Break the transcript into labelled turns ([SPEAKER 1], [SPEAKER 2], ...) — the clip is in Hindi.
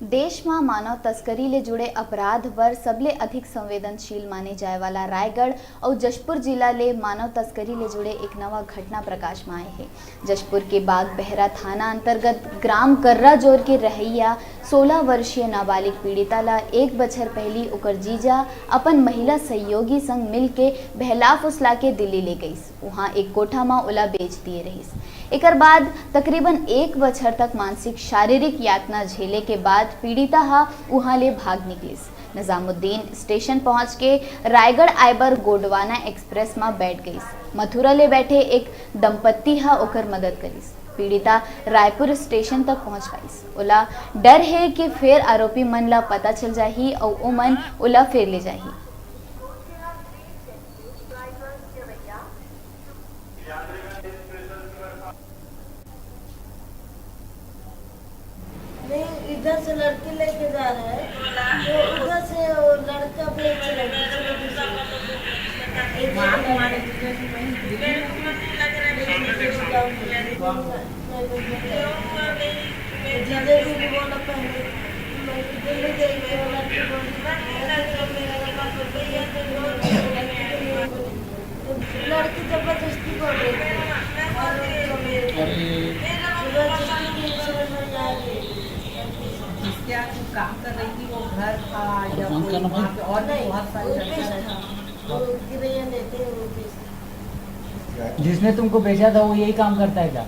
[SPEAKER 1] देश में मानव तस्करी ले जुड़े अपराध पर सबले अधिक संवेदनशील माने जाए वाला रायगढ़ और जशपुर जिला ले मानव तस्करी ले जुड़े एक नवा घटना प्रकाश में आए है। जशपुर के बाग बहरा थाना अंतर्गत ग्राम कर्रा जोर के रहैया 16 वर्षीय नाबालिग पीड़िता ला 1 बछर पहली उकर जीजा अपन महिला सहयोगी संग मिल के बहला फुसला के दिल्ली ले गई। वहाँ एक कोठा में ओला बेच दिए रहीस। एकर बाद तकरीबन 1 बछर तक मानसिक शारीरिक यातना झेले के बाद पीड़िता हा वहाँ ले भाग निकलिस। निजामुद्दीन स्टेशन पहुंच के रायगढ़ आइबर गोडवाना एक्सप्रेस में बैठ गई। मथुरा ले बैठे एक दंपत्ति हा ओकर मदद करिस। पीड़िता रायपुर स्टेशन तक पहुंच पाइस। ओला डर है कि फिर आरोपी मन ला पता चल जाही और ओ मन ओला फिर ले जाही।
[SPEAKER 2] नहीं, इधर से लड़की लेके जा रहा है तो उधर से वो लड़का बेच लड़की जबरदस्ती कर रही
[SPEAKER 3] क्या काम कर रही थी, वो घर था या कोई वहाँ पे और नहीं बहुत सारे
[SPEAKER 2] लड़के
[SPEAKER 3] जिसने तुमको भेजा था वो यही काम करता है क्या?